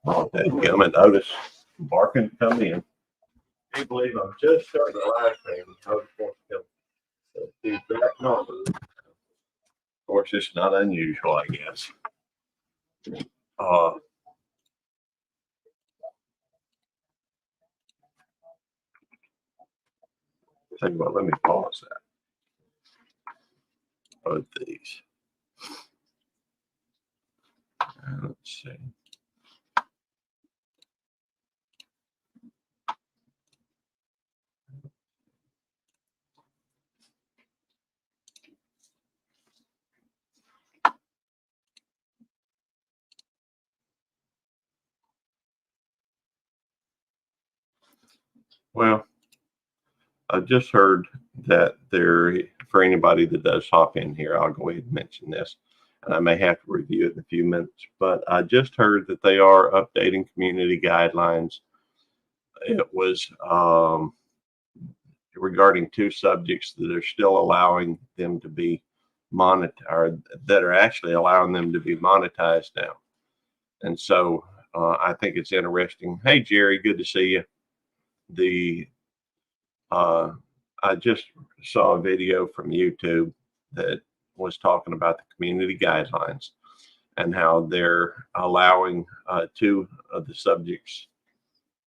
Come and notice barking come in. I can't believe I'm just starting the live stream. Notice wants to come. So he's back normal. Of course, it's not unusual, I guess. Tell you what, let me pause that. Both these. Let's see. Well, I just heard that there, for anybody that does hop in here, I'll go ahead and mention this, and I may have to review it in a few minutes, but I just heard that they are updating community guidelines. It was regarding 2 subjects that are still allowing them to be monetized, or that are actually allowing them to be monetized now. And so I think it's interesting. Hey, Jerry, good to see you. I just saw a video from YouTube that was talking about the community guidelines and how they're allowing 2 of the subjects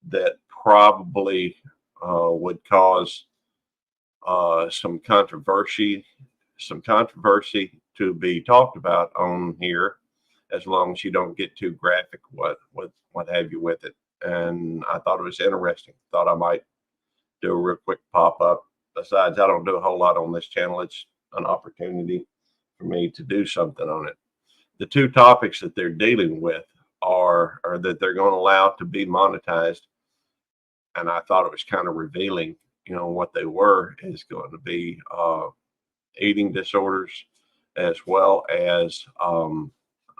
that probably would cause some controversy to be talked about on here, as long as you don't get too graphic, what have you with it. And I thought it was interesting. Thought I might do a real quick pop-up. Besides, I don't do a whole lot on this channel. It's an opportunity for me to do something on it. The 2 topics that they're dealing with are that they're going to allow to be monetized, and I thought it was kind of revealing, what they were, is going to be eating disorders as well as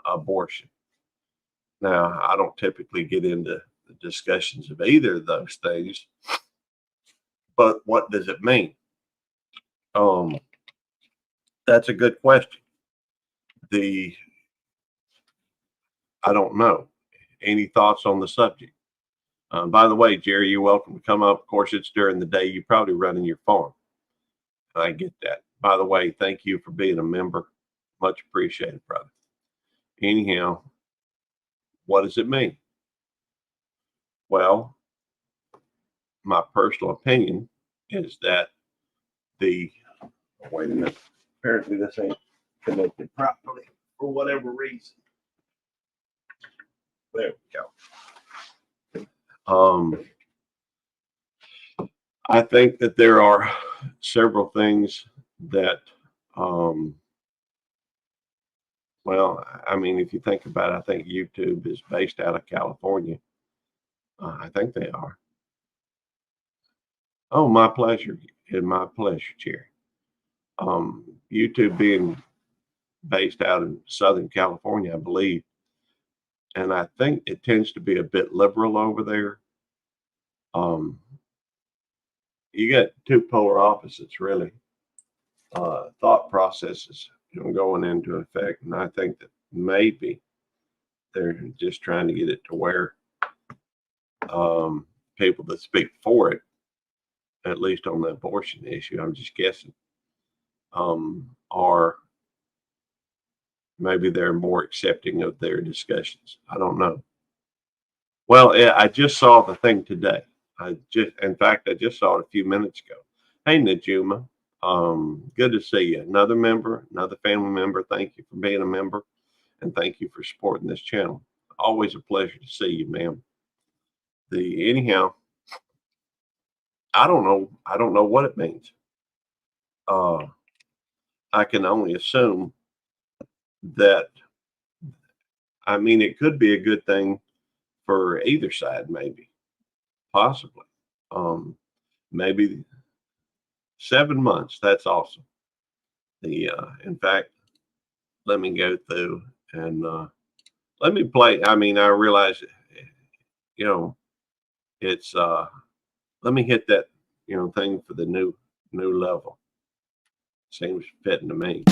abortion. Now, I don't typically get into the discussions of either of those things, but what does it mean? That's a good question. I don't know. Any thoughts on the subject? By the way, Jerry, you're welcome to come up. Of course, it's during the day. You're probably running your farm. I get that. By the way, thank you for being a member. Much appreciated, brother. Anyhow, what does it mean? Well, my personal opinion is that wait a minute. Apparently this ain't connected properly for whatever reason. There we go. I think that there are several things that, well, I mean, if you think about it, I think YouTube is based out of California. I think they are. Oh, my pleasure. My pleasure, Jerry. YouTube being based out in Southern California, I believe. And I think it tends to be a bit liberal over there. You got 2 polar opposites, really. Thought processes going into effect. And I think that maybe they're just trying to get it to where people that speak for it, at least on the abortion issue, I'm just guessing, are maybe they're more accepting of their discussions. I don't know. Well, I just saw the thing today. In fact, I just saw it a few minutes ago. Hey, Najuma, good to see you. Another member, another family member. Thank you for being a member, and thank you for supporting this channel. Always a pleasure to see you, ma'am. Anyhow, I don't know what it means. I can only assume that, I mean, it could be a good thing for either side, maybe. Possibly. Maybe 7 months. That's awesome. In fact, let me go through and let me play. I mean, I realize, it's let me hit that, thing for the new level. Seems fitting to me.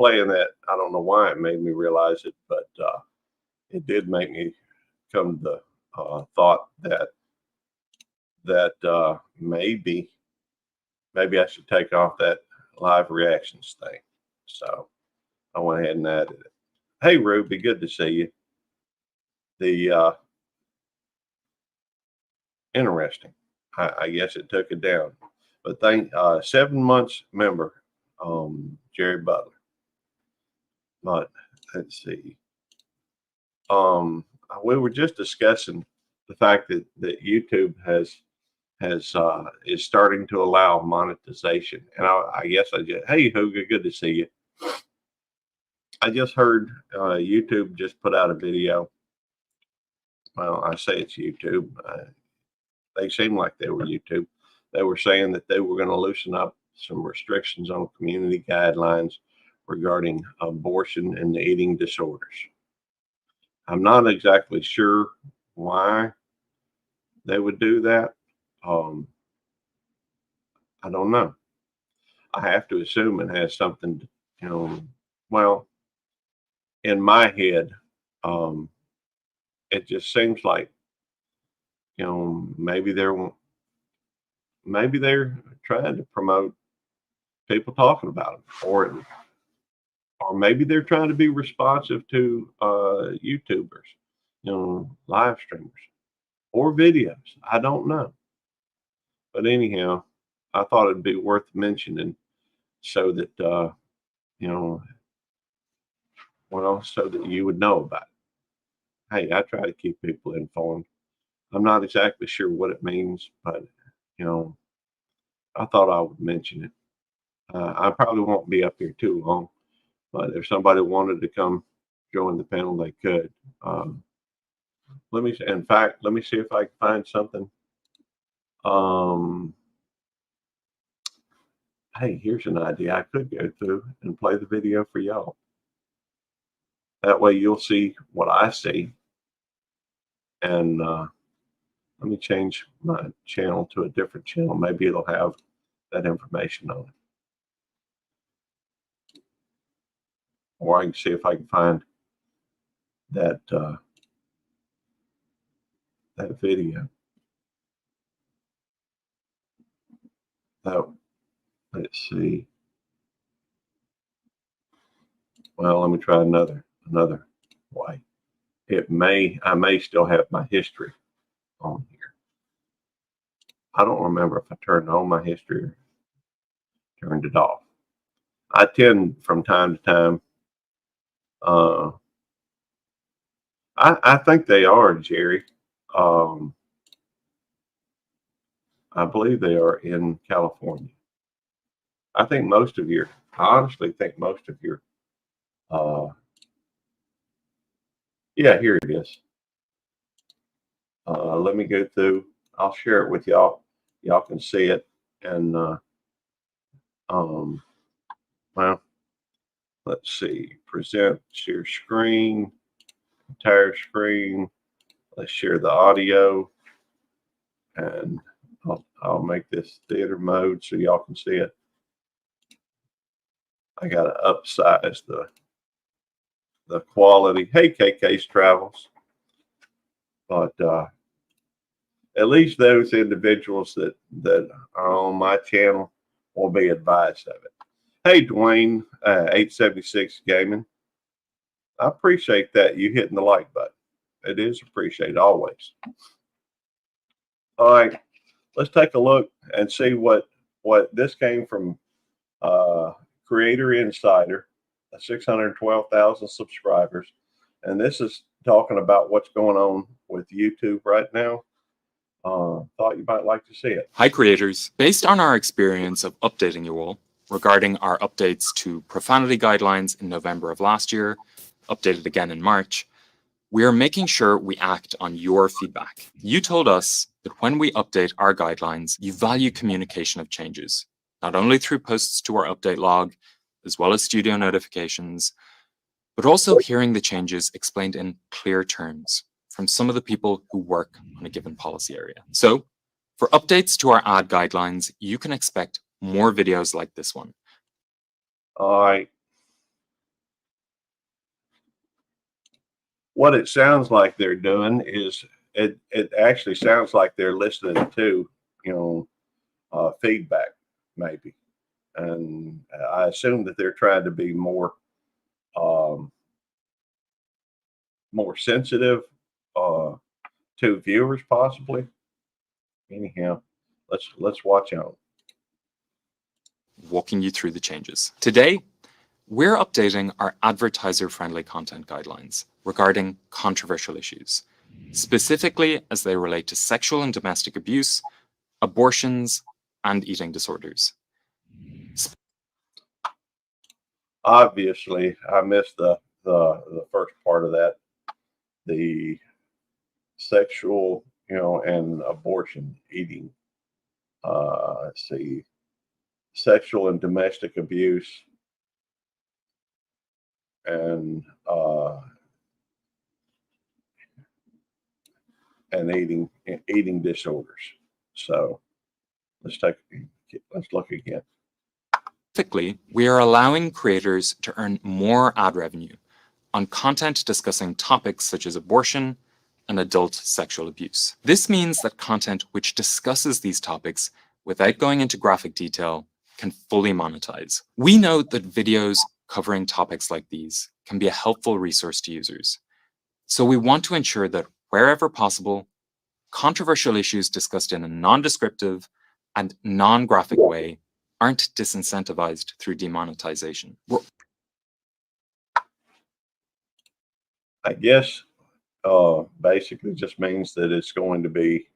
playing that, I don't know why it made me realize it, but it did make me come to the thought that maybe I should take off that live reactions thing. So I went ahead and added it. Hey, Ruby, good to see you. The interesting. I guess it took it down, but 7 months member, Jerry Butler. But let's see. We were just discussing the fact that YouTube is starting to allow monetization, and I guess hey Huga, good to see you. I just heard YouTube just put out a video. Well, I say it's YouTube. They seem like they were YouTube. They were saying that they were going to loosen up some restrictions on community guidelines regarding abortion and eating disorders. I'm not exactly sure why they would do that. I don't know. I have to assume it has something, well, in my head, it just seems like, maybe they're trying to promote people talking about them, or maybe they're trying to be responsive to YouTubers, live streamers or videos. I don't know. But anyhow, I thought it'd be worth mentioning so that, so that you would know about it. Hey, I try to keep people informed. I'm not exactly sure what it means, but, I thought I would mention it. I probably won't be up here too long, but if somebody wanted to come join the panel, they could. Let me see if I can find something. Hey, here's an idea. I could go through and play the video for y'all. That way you'll see what I see. And let me change my channel to a different channel. Maybe it'll have that information on it. Or I can see if I can find that that video. Let's see. Well, let me try another way. I may still have my history on here. I don't remember if I turned on my history or turned it off. I tend from time to time. I think they are, Jerry. I believe they are in California. I honestly think most of your, yeah, here it is. Let me go through. I'll share it with y'all. Y'all can see it. And, well, let's see. Present, share screen, entire screen. Let's share the audio. And I'll make this theater mode so y'all can see it. I got to upsize the quality. Hey, KK's Travels. But at least those individuals that are on my channel will be advised of it. Hey, Dwayne, 876 Gaming. I appreciate that you hitting the like button. It is appreciated always. All right, let's take a look and see what this came from. Creator Insider, 612,000 subscribers, and this is talking about what's going on with YouTube right now. Thought you might like to see it. Hi creators, based on our experience of updating you all regarding our updates to profanity guidelines in November of last year, updated again in March, we are making sure we act on your feedback. You told us that when we update our guidelines, you value communication of changes, not only through posts to our update log, as well as studio notifications, but also hearing the changes explained in clear terms from some of the people who work on a given policy area. So, for updates to our ad guidelines, you can expect more videos like this one. All right. what it sounds like they're doing is it actually sounds like they're listening to, feedback maybe. And I assume that they're trying to be more more sensitive to viewers possibly. Anyhow, let's watch out. Walking you through the changes. Today, we're updating our advertiser-friendly content guidelines regarding controversial issues, specifically as they relate to sexual and domestic abuse, abortions, and eating disorders. Obviously, I missed the first part of that, the sexual, and abortion eating. Let's see, sexual and domestic abuse, and eating disorders. So let's look again. Specifically, we are allowing creators to earn more ad revenue on content discussing topics such as abortion and adult sexual abuse. This means that content which discusses these topics without going into graphic detail can fully monetize. We know that videos covering topics like these can be a helpful resource to users. So we want to ensure that wherever possible, controversial issues discussed in a non-descriptive and non-graphic way aren't disincentivized through demonetization. I guess basically just means that it's going to be,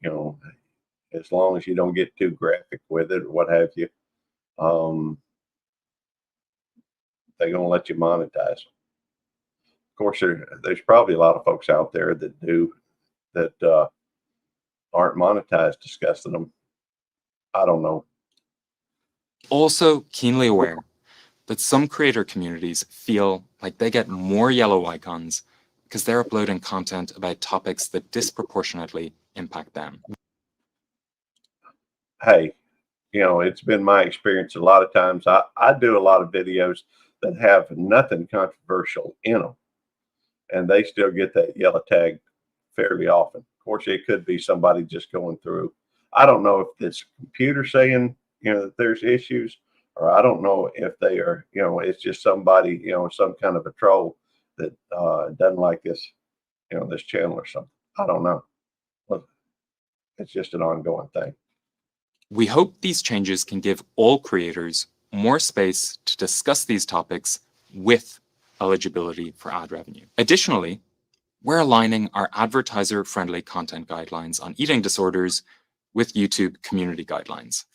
as long as you don't get too graphic with it or what have you, they're going to let you monetize them. Of course, there's probably a lot of folks out there that aren't monetized discussing them. I don't know. Also keenly aware that some creator communities feel like they get more yellow icons because they're uploading content about topics that disproportionately impact them. Hey, it's been my experience a lot of times. I do a lot of videos that have nothing controversial in them, and they still get that yellow tag fairly often. Of course, it could be somebody just going through. I don't know if it's computer saying, that there's issues, or I don't know if they are, it's just somebody, some kind of a troll that doesn't like this, this channel or something. I don't know. It's just an ongoing thing. We hope these changes can give all creators more space to discuss these topics with eligibility for ad revenue. Additionally, we're aligning our advertiser-friendly content guidelines on eating disorders with YouTube community guidelines.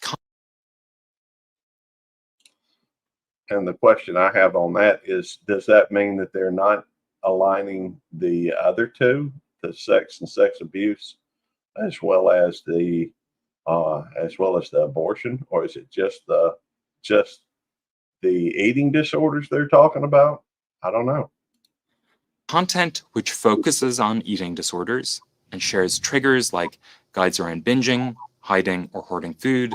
And the question I have on that is, does that mean that they're not aligning the other two, the sex and sex abuse, as well as the abortion, or is it just the eating disorders they're talking about? I don't know. Content which focuses on eating disorders and shares triggers like guides around binging, hiding or hoarding food,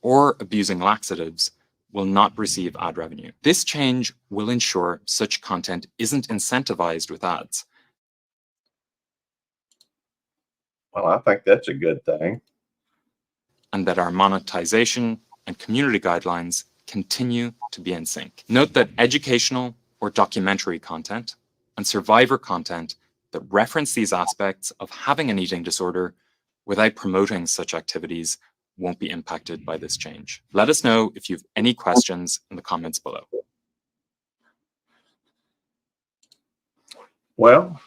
or abusing laxatives will not receive ad revenue. This change will ensure such content isn't incentivized with ads. Well, I think that's a good thing. And that our monetization and community guidelines continue to be in sync. Note that educational or documentary content and survivor content that reference these aspects of having an eating disorder without promoting such activities won't be impacted by this change. Let us know if you have any questions in the comments below. Well,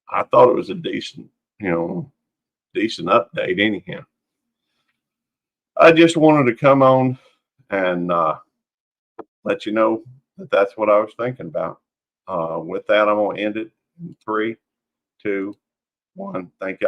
I thought it was a decent update anyhow. I just wanted to come on and let you know that that's what I was thinking about. With that, I'm going to end it in 3, 2, 1. Thank you.